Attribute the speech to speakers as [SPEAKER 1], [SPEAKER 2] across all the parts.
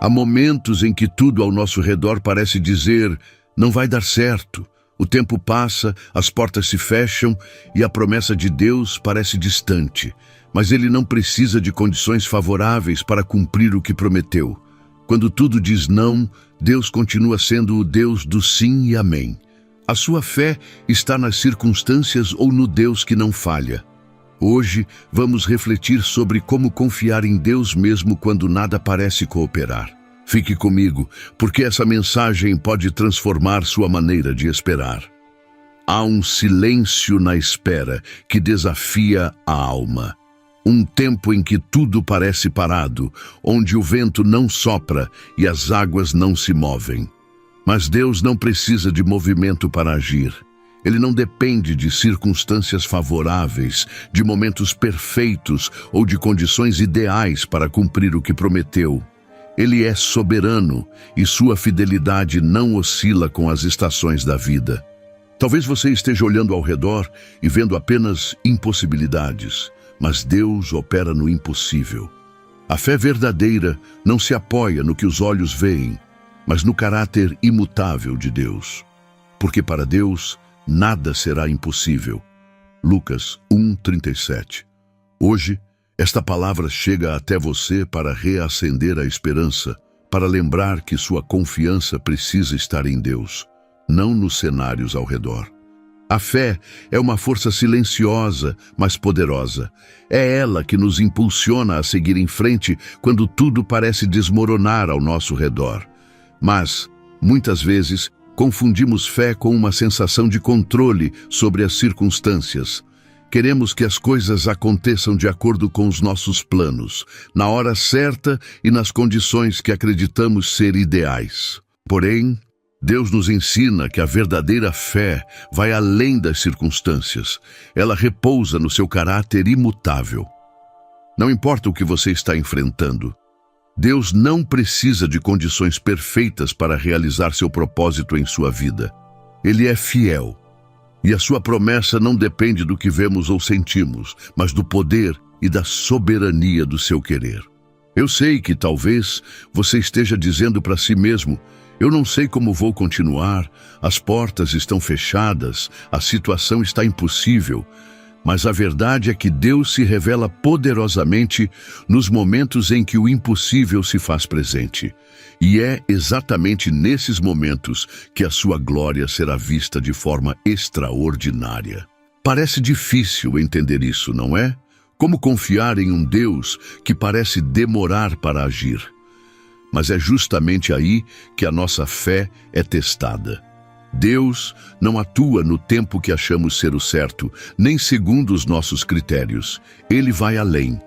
[SPEAKER 1] Há momentos em que tudo ao nosso redor parece dizer: não vai dar certo. O tempo passa, as portas se fecham e a promessa de Deus parece distante. Mas Ele não precisa de condições favoráveis para cumprir o que prometeu. Quando tudo diz não, Deus continua sendo o Deus do sim e amém. A sua fé está nas circunstâncias ou no Deus que não falha. Hoje, vamos refletir sobre como confiar em Deus mesmo quando nada parece cooperar. Fique comigo, porque essa mensagem pode transformar sua maneira de esperar. Há um silêncio na espera que desafia a alma. Um tempo em que tudo parece parado, onde o vento não sopra e as águas não se movem. Mas Deus não precisa de movimento para agir. Ele não depende de circunstâncias favoráveis, de momentos perfeitos ou de condições ideais para cumprir o que prometeu. Ele é soberano e sua fidelidade não oscila com as estações da vida. Talvez você esteja olhando ao redor e vendo apenas impossibilidades, mas Deus opera no impossível. A fé verdadeira não se apoia no que os olhos veem, mas no caráter imutável de Deus. Porque para Deus, nada será impossível. Lucas 1:37. Hoje, esta palavra chega até você para reacender a esperança, para lembrar que sua confiança precisa estar em Deus, não nos cenários ao redor. A fé é uma força silenciosa, mas poderosa. É ela que nos impulsiona a seguir em frente quando tudo parece desmoronar ao nosso redor. Mas, muitas vezes, confundimos fé com uma sensação de controle sobre as circunstâncias. Queremos que as coisas aconteçam de acordo com os nossos planos, na hora certa e nas condições que acreditamos ser ideais. Porém, Deus nos ensina que a verdadeira fé vai além das circunstâncias. Ela repousa no seu caráter imutável. Não importa o que você está enfrentando, Deus não precisa de condições perfeitas para realizar seu propósito em sua vida. Ele é fiel. E a sua promessa não depende do que vemos ou sentimos, mas do poder e da soberania do seu querer. Eu sei que talvez você esteja dizendo para si mesmo: eu não sei como vou continuar, as portas estão fechadas, a situação está impossível. Mas a verdade é que Deus se revela poderosamente nos momentos em que o impossível se faz presente. E é exatamente nesses momentos que a sua glória será vista de forma extraordinária. Parece difícil entender isso, não é? Como confiar em um Deus que parece demorar para agir? Mas é justamente aí que a nossa fé é testada. Deus não atua no tempo que achamos ser o certo, nem segundo os nossos critérios. Ele vai além.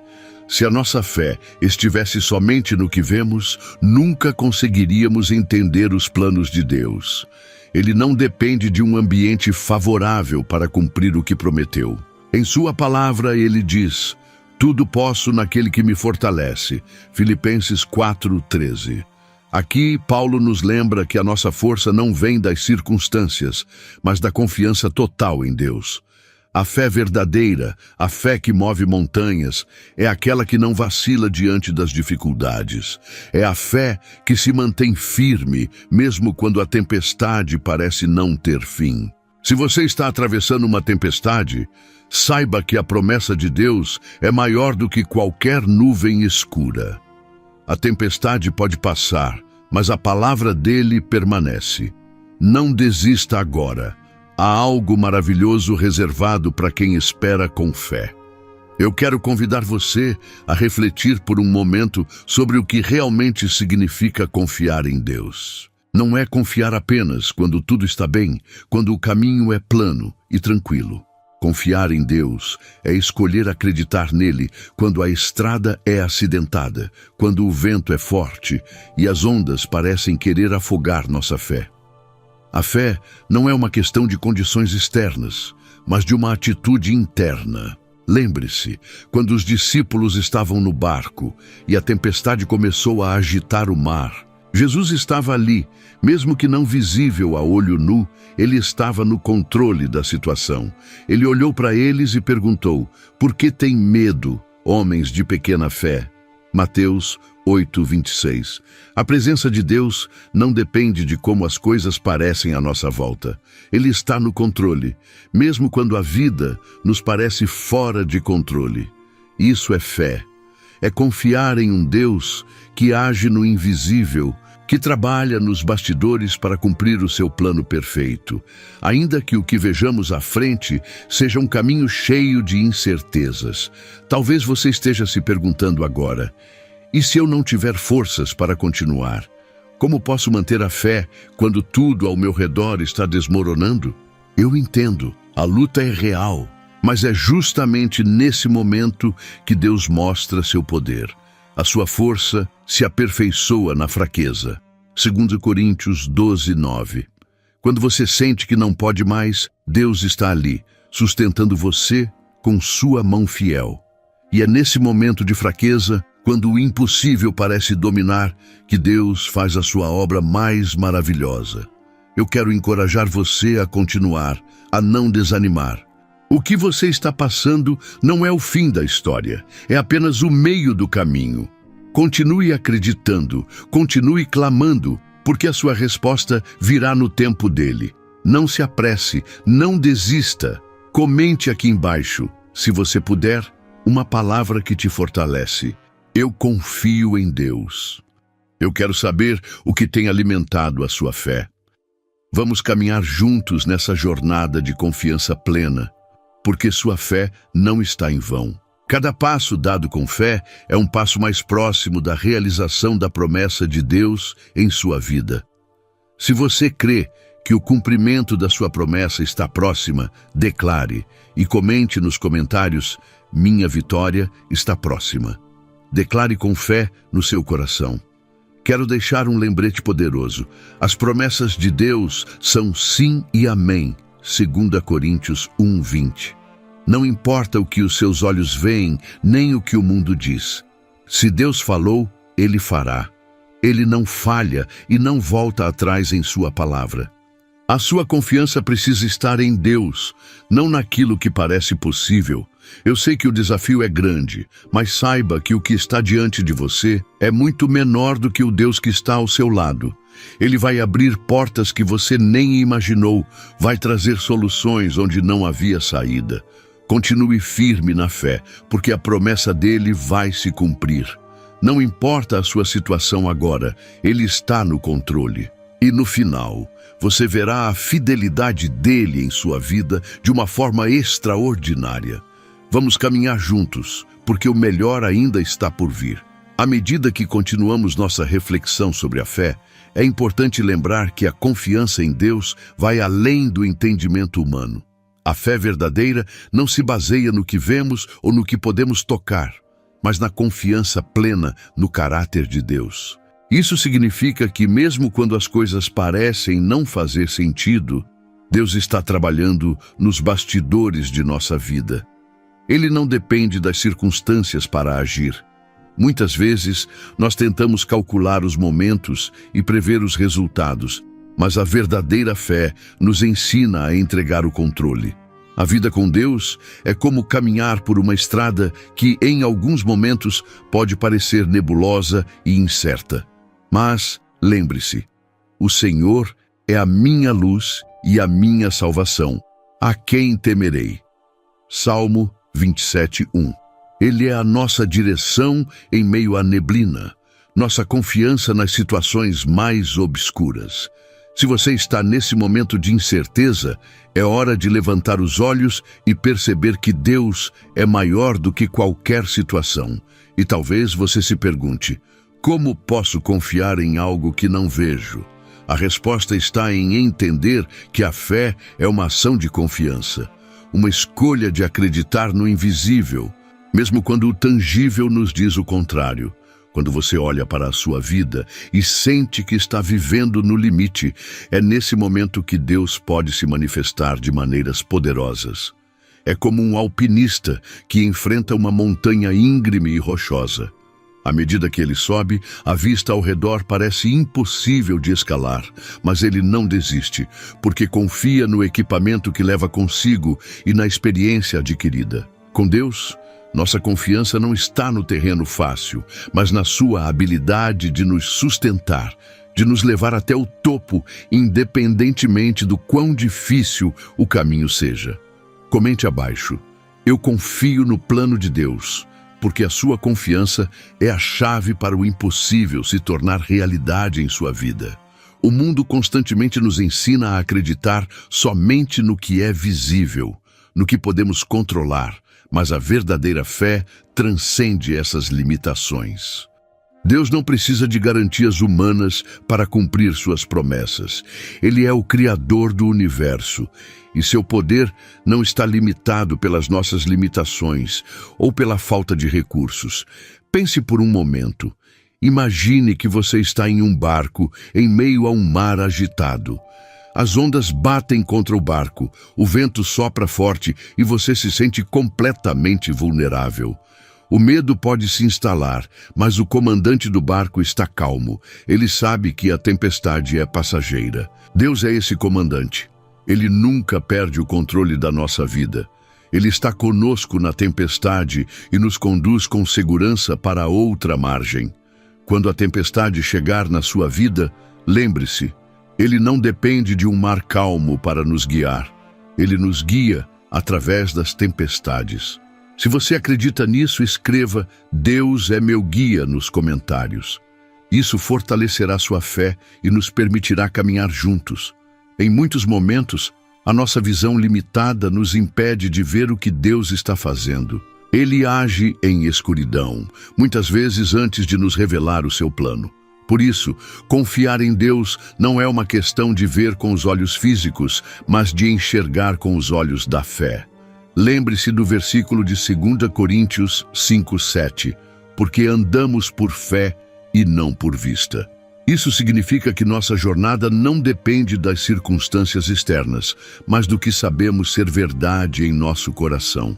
[SPEAKER 1] Se a nossa fé estivesse somente no que vemos, nunca conseguiríamos entender os planos de Deus. Ele não depende de um ambiente favorável para cumprir o que prometeu. Em sua palavra, ele diz: tudo posso naquele que me fortalece. Filipenses 4:13. Aqui, Paulo nos lembra que a nossa força não vem das circunstâncias, mas da confiança total em Deus. A fé verdadeira, a fé que move montanhas, é aquela que não vacila diante das dificuldades. É a fé que se mantém firme, mesmo quando a tempestade parece não ter fim. Se você está atravessando uma tempestade, saiba que a promessa de Deus é maior do que qualquer nuvem escura. A tempestade pode passar, mas a palavra dele permanece. Não desista agora. Há algo maravilhoso reservado para quem espera com fé. Eu quero convidar você a refletir por um momento sobre o que realmente significa confiar em Deus. Não é confiar apenas quando tudo está bem, quando o caminho é plano e tranquilo. Confiar em Deus é escolher acreditar nele quando a estrada é acidentada, quando o vento é forte e as ondas parecem querer afogar nossa fé. A fé não é uma questão de condições externas, mas de uma atitude interna. Lembre-se, quando os discípulos estavam no barco e a tempestade começou a agitar o mar, Jesus estava ali, mesmo que não visível a olho nu, ele estava no controle da situação. Ele olhou para eles e perguntou: por que têm medo, homens de pequena fé? Mateus 8:26. A presença de Deus não depende de como as coisas parecem à nossa volta. Ele está no controle, mesmo quando a vida nos parece fora de controle. Isso é fé. É confiar em um Deus que age no invisível, que trabalha nos bastidores para cumprir o seu plano perfeito, ainda que o que vejamos à frente seja um caminho cheio de incertezas. Talvez você esteja se perguntando agora: e se eu não tiver forças para continuar? Como posso manter a fé quando tudo ao meu redor está desmoronando? Eu entendo, a luta é real, mas é justamente nesse momento que Deus mostra seu poder. A sua força se aperfeiçoa na fraqueza. 2 Coríntios 12:9. Quando você sente que não pode mais, Deus está ali, sustentando você com sua mão fiel. E é nesse momento de fraqueza, quando o impossível parece dominar, que Deus faz a sua obra mais maravilhosa. Eu quero encorajar você a continuar, a não desanimar. O que você está passando não é o fim da história, é apenas o meio do caminho. Continue acreditando, continue clamando, porque a sua resposta virá no tempo dele. Não se apresse, não desista. Comente aqui embaixo, se você puder, uma palavra que te fortalece. Eu confio em Deus. Eu quero saber o que tem alimentado a sua fé. Vamos caminhar juntos nessa jornada de confiança plena, porque sua fé não está em vão. Cada passo dado com fé é um passo mais próximo da realização da promessa de Deus em sua vida. Se você crê que o cumprimento da sua promessa está próxima, declare e comente nos comentários: minha vitória está próxima. Declare com fé no seu coração. Quero deixar um lembrete poderoso. As promessas de Deus são sim e amém. 2 Coríntios 1:20. Não importa o que os seus olhos veem, nem o que o mundo diz. Se Deus falou, Ele fará. Ele não falha e não volta atrás em sua palavra. A sua confiança precisa estar em Deus, não naquilo que parece possível. Eu sei que o desafio é grande, mas saiba que o que está diante de você é muito menor do que o Deus que está ao seu lado. Ele vai abrir portas que você nem imaginou, vai trazer soluções onde não havia saída. Continue firme na fé, porque a promessa dele vai se cumprir. Não importa a sua situação agora, ele está no controle. E no final, você verá a fidelidade dele em sua vida de uma forma extraordinária. Vamos caminhar juntos, porque o melhor ainda está por vir. À medida que continuamos nossa reflexão sobre a fé, é importante lembrar que a confiança em Deus vai além do entendimento humano. A fé verdadeira não se baseia no que vemos ou no que podemos tocar, mas na confiança plena no caráter de Deus. Isso significa que mesmo quando as coisas parecem não fazer sentido, Deus está trabalhando nos bastidores de nossa vida. Ele não depende das circunstâncias para agir. Muitas vezes, nós tentamos calcular os momentos e prever os resultados, mas a verdadeira fé nos ensina a entregar o controle. A vida com Deus é como caminhar por uma estrada que, em alguns momentos, pode parecer nebulosa e incerta. Mas, lembre-se, o Senhor é a minha luz e a minha salvação. A quem temerei? Salmo 27:1. Ele é a nossa direção em meio à neblina, nossa confiança nas situações mais obscuras. Se você está nesse momento de incerteza, é hora de levantar os olhos e perceber que Deus é maior do que qualquer situação. E talvez você se pergunte: como posso confiar em algo que não vejo? A resposta está em entender que a fé é uma ação de confiança, uma escolha de acreditar no invisível, mesmo quando o tangível nos diz o contrário. Quando você olha para a sua vida e sente que está vivendo no limite, é nesse momento que Deus pode se manifestar de maneiras poderosas. É como um alpinista que enfrenta uma montanha íngreme e rochosa. À medida que ele sobe, a vista ao redor parece impossível de escalar, mas ele não desiste, porque confia no equipamento que leva consigo e na experiência adquirida. Com Deus, Nossa confiança não está no terreno fácil, mas na sua habilidade de nos sustentar, de nos levar até o topo, independentemente do quão difícil o caminho seja. Comente abaixo: eu confio no plano de Deus, porque a sua confiança é a chave para o impossível se tornar realidade em sua vida. O mundo constantemente nos ensina a acreditar somente no que é visível, no que podemos controlar, mas a verdadeira fé transcende essas limitações. Deus não precisa de garantias humanas para cumprir suas promessas. Ele é o Criador do universo, e seu poder não está limitado pelas nossas limitações ou pela falta de recursos. Pense por um momento. Imagine que você está em um barco em meio a um mar agitado. As ondas batem contra o barco, o vento sopra forte e você se sente completamente vulnerável. O medo pode se instalar, mas o comandante do barco está calmo. Ele sabe que a tempestade é passageira. Deus é esse comandante. Ele nunca perde o controle da nossa vida. Ele está conosco na tempestade e nos conduz com segurança para outra margem. Quando a tempestade chegar na sua vida, lembre-se, Ele não depende de um mar calmo para nos guiar. Ele nos guia através das tempestades. Se você acredita nisso, escreva "Deus é meu guia" nos comentários. Isso fortalecerá sua fé e nos permitirá caminhar juntos. Em muitos momentos, a nossa visão limitada nos impede de ver o que Deus está fazendo. Ele age em escuridão, muitas vezes antes de nos revelar o seu plano. Por isso, confiar em Deus não é uma questão de ver com os olhos físicos, mas de enxergar com os olhos da fé. Lembre-se do versículo de 2 Coríntios 5:7, porque andamos por fé e não por vista. Isso significa que nossa jornada não depende das circunstâncias externas, mas do que sabemos ser verdade em nosso coração.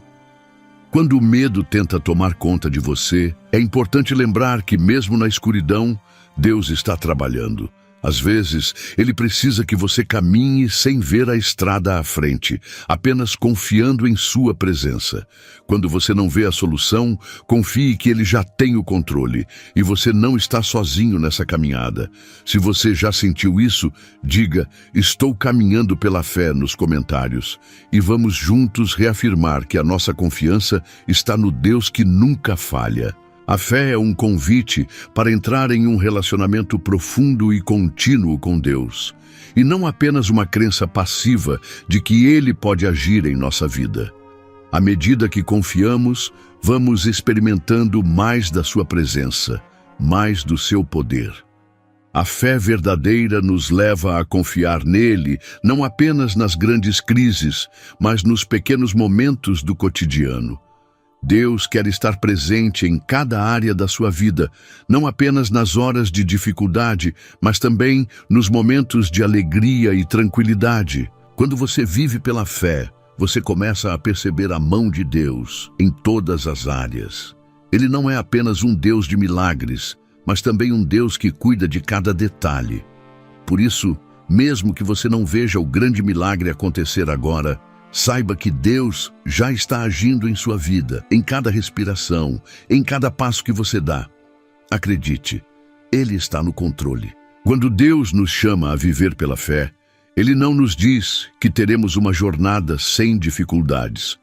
[SPEAKER 1] Quando o medo tenta tomar conta de você, é importante lembrar que mesmo na escuridão, Deus está trabalhando. Às vezes, Ele precisa que você caminhe sem ver a estrada à frente, apenas confiando em sua presença. Quando você não vê a solução, confie que Ele já tem o controle e você não está sozinho nessa caminhada. Se você já sentiu isso, diga "Estou caminhando pela fé" nos comentários. E vamos juntos reafirmar que a nossa confiança está no Deus que nunca falha. A fé é um convite para entrar em um relacionamento profundo e contínuo com Deus, e não apenas uma crença passiva de que Ele pode agir em nossa vida. À medida que confiamos, vamos experimentando mais da sua presença, mais do seu poder. A fé verdadeira nos leva a confiar nele, não apenas nas grandes crises, mas nos pequenos momentos do cotidiano. Deus quer estar presente em cada área da sua vida, não apenas nas horas de dificuldade, mas também nos momentos de alegria e tranquilidade. Quando você vive pela fé, você começa a perceber a mão de Deus em todas as áreas. Ele não é apenas um Deus de milagres, mas também um Deus que cuida de cada detalhe. Por isso, mesmo que você não veja o grande milagre acontecer agora, saiba que Deus já está agindo em sua vida, em cada respiração, em cada passo que você dá. Acredite, Ele está no controle. Quando Deus nos chama a viver pela fé, Ele não nos diz que teremos uma jornada sem dificuldades.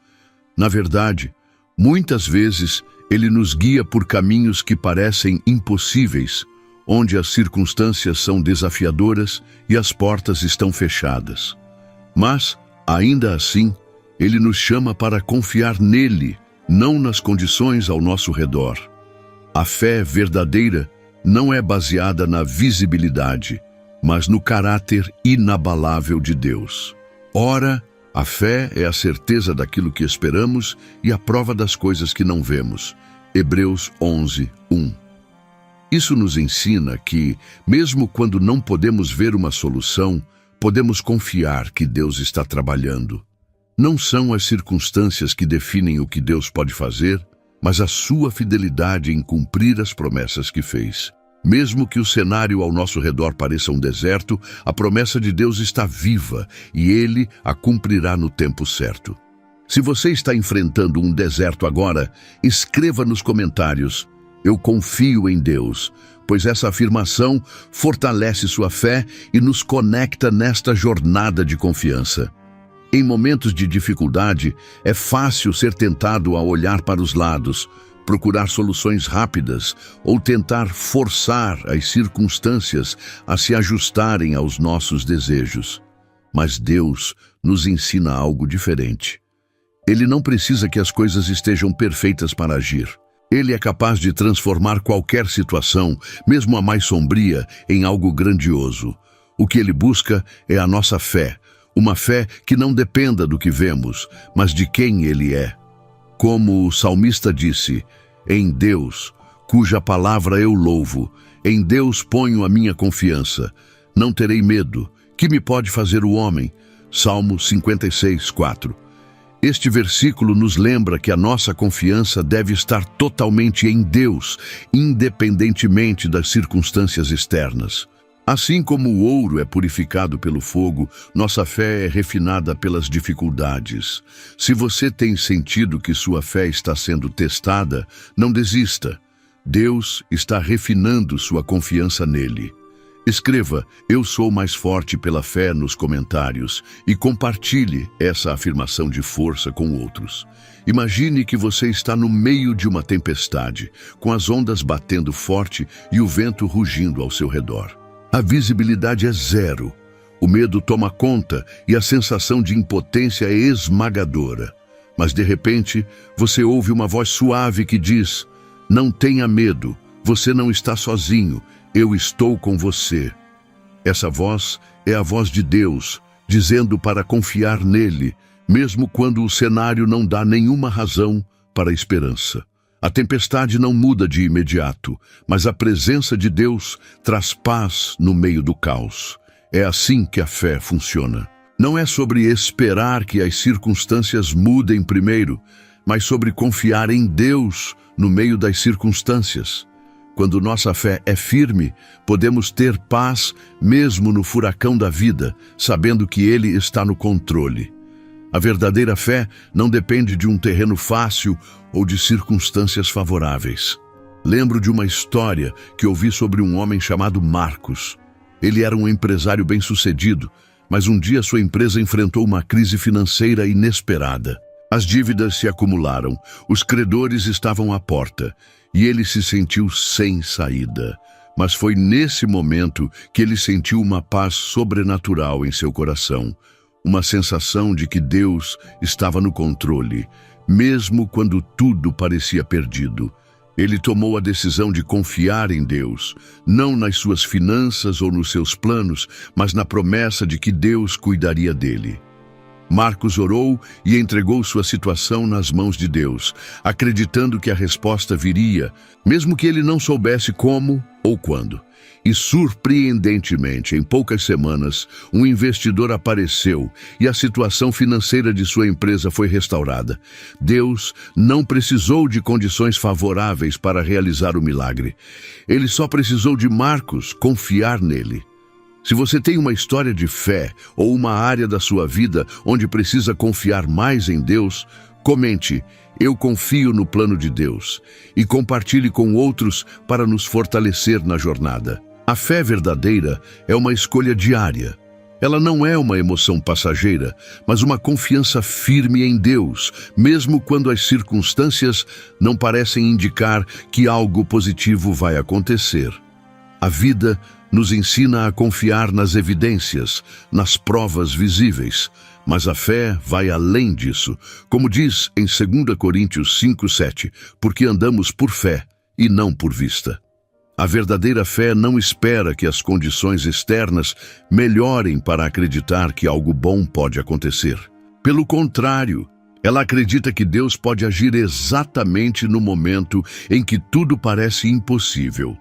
[SPEAKER 1] Na verdade, muitas vezes Ele nos guia por caminhos que parecem impossíveis, onde as circunstâncias são desafiadoras e as portas estão fechadas. Mas, ainda assim, Ele nos chama para confiar nele, não nas condições ao nosso redor. A fé verdadeira não é baseada na visibilidade, mas no caráter inabalável de Deus. Ora, a fé é a certeza daquilo que esperamos e a prova das coisas que não vemos. Hebreus 11:1. Isso nos ensina que, mesmo quando não podemos ver uma solução, podemos confiar que Deus está trabalhando. Não são as circunstâncias que definem o que Deus pode fazer, mas a sua fidelidade em cumprir as promessas que fez. Mesmo que o cenário ao nosso redor pareça um deserto, a promessa de Deus está viva e Ele a cumprirá no tempo certo. Se você está enfrentando um deserto agora, escreva nos comentários: eu confio em Deus, pois essa afirmação fortalece sua fé e nos conecta nesta jornada de confiança. Em momentos de dificuldade, é fácil ser tentado a olhar para os lados, procurar soluções rápidas ou tentar forçar as circunstâncias a se ajustarem aos nossos desejos. Mas Deus nos ensina algo diferente. Ele não precisa que as coisas estejam perfeitas para agir. Ele é capaz de transformar qualquer situação, mesmo a mais sombria, em algo grandioso. O que ele busca é a nossa fé, uma fé que não dependa do que vemos, mas de quem ele é. Como o salmista disse: em Deus, cuja palavra eu louvo, em Deus ponho a minha confiança. Não terei medo. Que me pode fazer o homem? Salmo 56:4. Este versículo nos lembra que a nossa confiança deve estar totalmente em Deus, independentemente das circunstâncias externas. Assim como o ouro é purificado pelo fogo, nossa fé é refinada pelas dificuldades. Se você tem sentido que sua fé está sendo testada, não desista. Deus está refinando sua confiança nele. Escreva "Eu sou mais forte pela fé" nos comentários e compartilhe essa afirmação de força com outros. Imagine que você está no meio de uma tempestade, com as ondas batendo forte e o vento rugindo ao seu redor. A visibilidade é zero, o medo toma conta e a sensação de impotência é esmagadora. Mas de repente, você ouve uma voz suave que diz: não tenha medo, você não está sozinho, eu estou com você. Essa voz é a voz de Deus, dizendo para confiar nele, mesmo quando o cenário não dá nenhuma razão para a esperança. A tempestade não muda de imediato, mas a presença de Deus traz paz no meio do caos. É assim que a fé funciona. Não é sobre esperar que as circunstâncias mudem primeiro, mas sobre confiar em Deus no meio das circunstâncias. Quando nossa fé é firme, podemos ter paz mesmo no furacão da vida, sabendo que Ele está no controle. A verdadeira fé não depende de um terreno fácil ou de circunstâncias favoráveis. Lembro de uma história que ouvi sobre um homem chamado Marcos. Ele era um empresário bem-sucedido, mas um dia sua empresa enfrentou uma crise financeira inesperada. As dívidas se acumularam, os credores estavam à porta e ele se sentiu sem saída. Mas foi nesse momento que ele sentiu uma paz sobrenatural em seu coração. Uma sensação de que Deus estava no controle, mesmo quando tudo parecia perdido. Ele tomou a decisão de confiar em Deus, não nas suas finanças ou nos seus planos, mas na promessa de que Deus cuidaria dele. Marcos orou e entregou sua situação nas mãos de Deus, acreditando que a resposta viria, mesmo que ele não soubesse como ou quando. E surpreendentemente, em poucas semanas, um investidor apareceu e a situação financeira de sua empresa foi restaurada. Deus não precisou de condições favoráveis para realizar o milagre. Ele só precisou de Marcos confiar nele. Se você tem uma história de fé ou uma área da sua vida onde precisa confiar mais em Deus, comente "Eu confio no plano de Deus" e compartilhe com outros para nos fortalecer na jornada. A fé verdadeira é uma escolha diária. Ela não é uma emoção passageira, mas uma confiança firme em Deus, mesmo quando as circunstâncias não parecem indicar que algo positivo vai acontecer. A vida nos ensina a confiar nas evidências, nas provas visíveis, mas a fé vai além disso, como diz em 2 Coríntios 5:7, porque andamos por fé e não por vista. A verdadeira fé não espera que as condições externas melhorem para acreditar que algo bom pode acontecer. Pelo contrário, ela acredita que Deus pode agir exatamente no momento em que tudo parece impossível.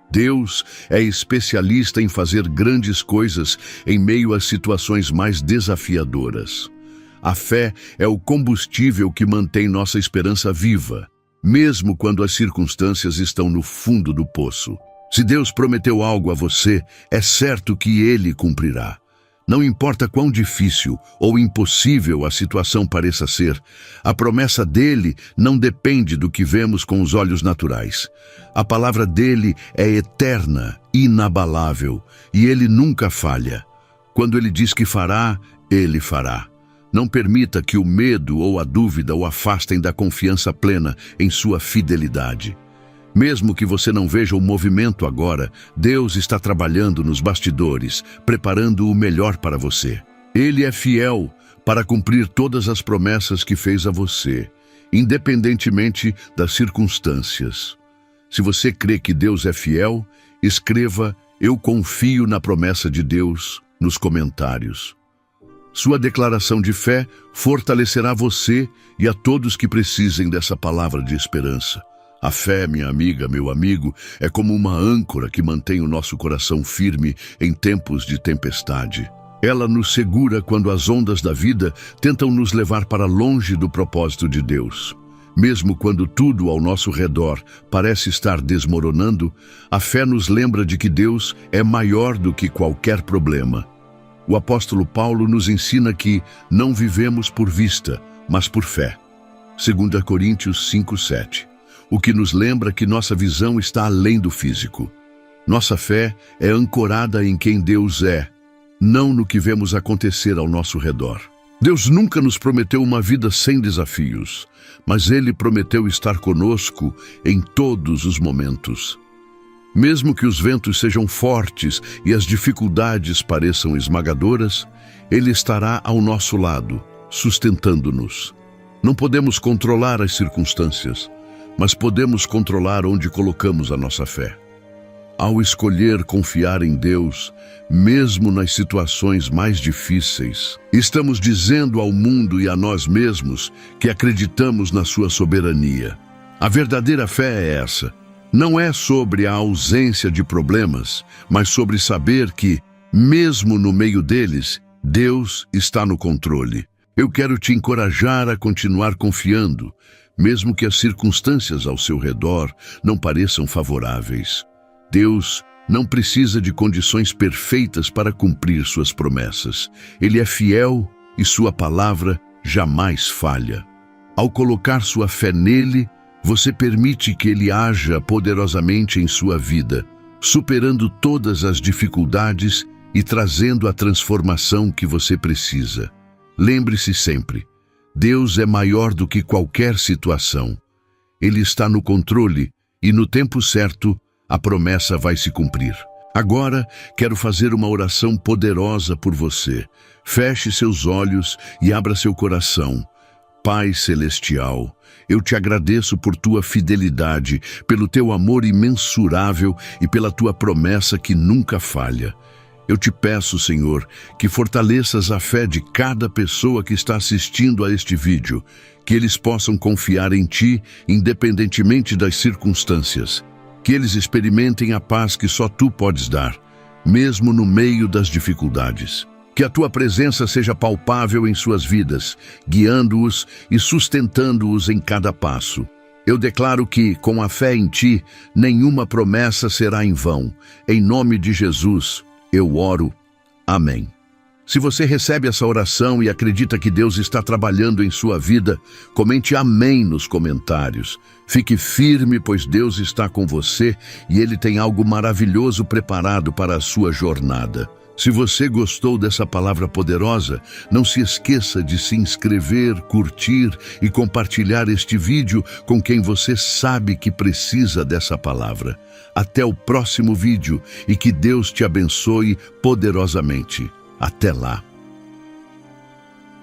[SPEAKER 1] Deus é especialista em fazer grandes coisas em meio às situações mais desafiadoras. A fé é o combustível que mantém nossa esperança viva, mesmo quando as circunstâncias estão no fundo do poço. Se Deus prometeu algo a você, é certo que Ele cumprirá. Não importa quão difícil ou impossível a situação pareça ser, a promessa dele não depende do que vemos com os olhos naturais. A palavra dele é eterna, inabalável, e ele nunca falha. Quando ele diz que fará, ele fará. Não permita que o medo ou a dúvida o afastem da confiança plena em sua fidelidade. Mesmo que você não veja o movimento agora, Deus está trabalhando nos bastidores, preparando o melhor para você. Ele é fiel para cumprir todas as promessas que fez a você, independentemente das circunstâncias. Se você crê que Deus é fiel, escreva "Eu confio na promessa de Deus" nos comentários. Sua declaração de fé fortalecerá você e a todos que precisem dessa palavra de esperança. A fé, minha amiga, meu amigo, é como uma âncora que mantém o nosso coração firme em tempos de tempestade. Ela nos segura quando as ondas da vida tentam nos levar para longe do propósito de Deus. Mesmo quando tudo ao nosso redor parece estar desmoronando, a fé nos lembra de que Deus é maior do que qualquer problema. O apóstolo Paulo nos ensina que não vivemos por vista, mas por fé. 2 Coríntios 5:7. O que nos lembra que nossa visão está além do físico. Nossa fé é ancorada em quem Deus é, não no que vemos acontecer ao nosso redor. Deus nunca nos prometeu uma vida sem desafios, mas Ele prometeu estar conosco em todos os momentos. Mesmo que os ventos sejam fortes e as dificuldades pareçam esmagadoras, Ele estará ao nosso lado, sustentando-nos. Não podemos controlar as circunstâncias, mas podemos controlar onde colocamos a nossa fé. Ao escolher confiar em Deus, mesmo nas situações mais difíceis, estamos dizendo ao mundo e a nós mesmos que acreditamos na sua soberania. A verdadeira fé é essa. Não é sobre a ausência de problemas, mas sobre saber que, mesmo no meio deles, Deus está no controle. Eu quero te encorajar a continuar confiando, mesmo que as circunstâncias ao seu redor não pareçam favoráveis. Deus não precisa de condições perfeitas para cumprir suas promessas. Ele é fiel e sua palavra jamais falha. Ao colocar sua fé nele, você permite que ele haja poderosamente em sua vida, superando todas as dificuldades e trazendo a transformação que você precisa. Lembre-se sempre, Deus é maior do que qualquer situação. Ele está no controle e no tempo certo a promessa vai se cumprir. Agora quero fazer uma oração poderosa por você. Feche seus olhos e abra seu coração. Pai Celestial, eu te agradeço por tua fidelidade, pelo teu amor imensurável e pela tua promessa que nunca falha. Eu te peço, Senhor, que fortaleças a fé de cada pessoa que está assistindo a este vídeo, que eles possam confiar em Ti, independentemente das circunstâncias, que eles experimentem a paz que só Tu podes dar, mesmo no meio das dificuldades. Que a Tua presença seja palpável em suas vidas, guiando-os e sustentando-os em cada passo. Eu declaro que, com a fé em Ti, nenhuma promessa será em vão. Em nome de Jesus, eu oro. Amém. Se você recebe essa oração e acredita que Deus está trabalhando em sua vida, comente amém nos comentários. Fique firme, pois Deus está com você e Ele tem algo maravilhoso preparado para a sua jornada. Se você gostou dessa palavra poderosa, não se esqueça de se inscrever, curtir e compartilhar este vídeo com quem você sabe que precisa dessa palavra. Até o próximo vídeo e que Deus te abençoe poderosamente. Até lá!